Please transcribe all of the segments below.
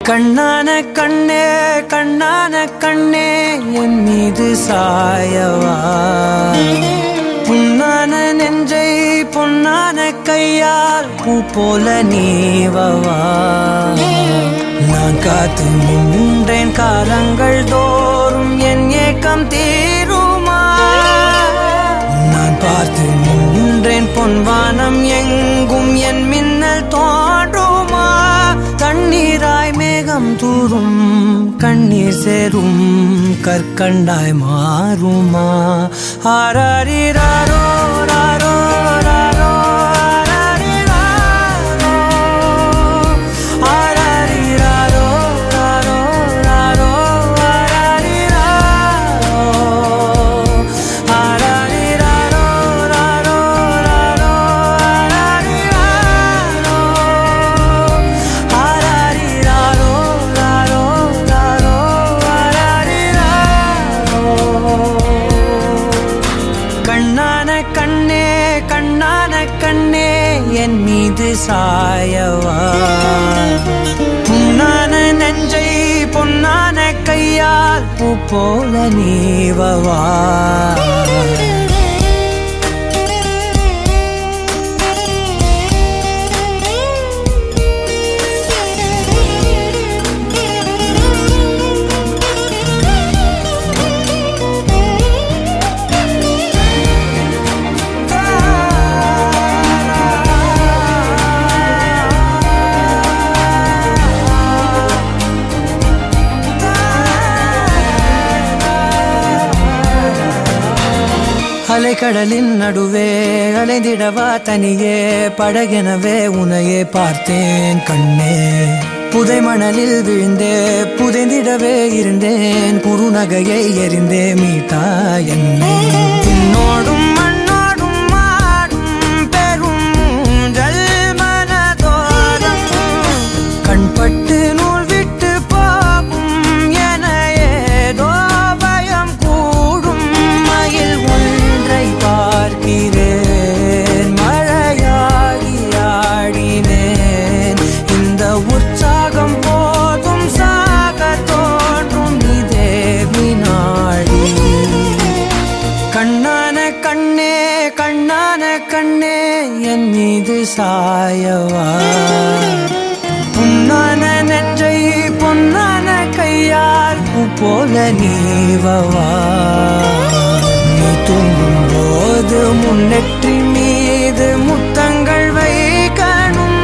கண்ணான கண்ணே கண்ணான கண்ணே என் மீது சாயவா, புண்ணான நெஞ்சை பொன்னான கையால் பூ போல நீவவா. நான் காத்து நின்றேன் காலங்கள் தோறும் என் ஏக்கம் தீருமா. நான் பார்த்து நின்றேன் பொன்வானம் எங்கும் என் மின்னல் தோன்றுமா. தண்ணீராய் மேகம் தூரும் கண்ணீர் சேரும் கற்கண்டாய் மாறுமா. ஆராரிராரோ ராரோ ராரோ கண்ணே கண்ணான கண்ணே என் மீது சாயவா, புண்ணான நெஞ்சை பொன்னான கையால் பூ போல நீவவா. அலைக்கடலின் நடுவே அலைந்திடவா தனியே, படகெனவே உனையே பார்த்தேன் கண்ணே. புதை மணலில் விழுந்தே புதைந்திடவே இருந்தேன், குறுநகையை எறிந்தே மீட்டா என்னை. உன்னோடும் மண்ணோடும் மாடும் பெரும் ஊஞ்சல் மனதோரம், கண்பட்டு நூல் விட்டு போகும் என ஏதோ பயம் கூடும். மயில் பார்க்கிறேன் மழையாகி ஆடினேன், இந்த உற்சாகம் போதும் சாக தோன்றும் இதே வினாடி. கண்ணான கண்ணே கண்ணான கண்ணே என் மீது சாயவா, புண்ணான நெஞ்சை பொன்னான கையால் பூ போல நீவவா. நீ தூங்கும் போது முன்னெற்றி மீது முத்தங்கள் வைக்கணும்,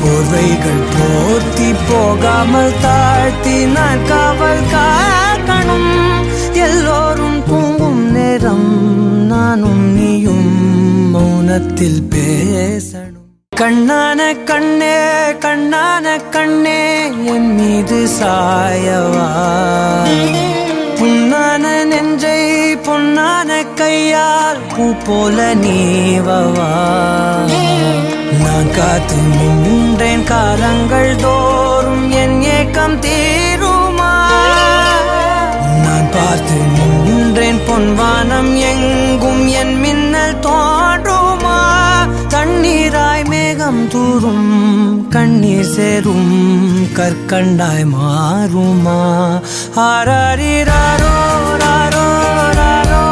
போர்வைகள் போர்த்தி போகாமல் தாழ்த்தி நான் காவல் காக்கணும். எல்லோரும் தூங்கும் நேரம் நானும் நீயும் மௌனத்தில் பேசணும். கண்ணான கண்ணே கண்ணான கண்ணே என் மீது சாயவா, புண்ணான நெஞ்சை பொன்னான கையால் பூ போல நீவவா. நான் காத்து நின்றேன் காலங்கள் தோறும் என் ஏக்கம் தீருமா. நான் பார்த்து நின்றேன் பொன்வானம் எங்கும் என் மின்னல் தோன்றுமா. தண்ணீராய் மேகம் தூரும் கண்ணீர் சேரும் கற்கண்டாய் மாறுமா. ஆராரிராரோ ராரோ ராரோ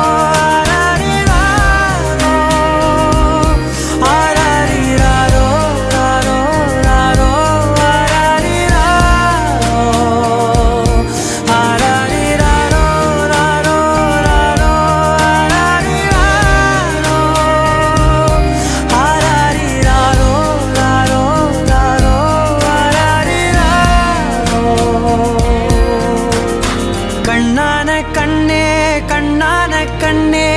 கண்ணே கண்ணான கண்ணே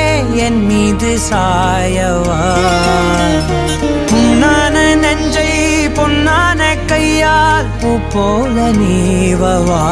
என் மீது சாயவா, புண்ணான நெஞ்சை பொன்னான கையால் பூ போல நீவவா.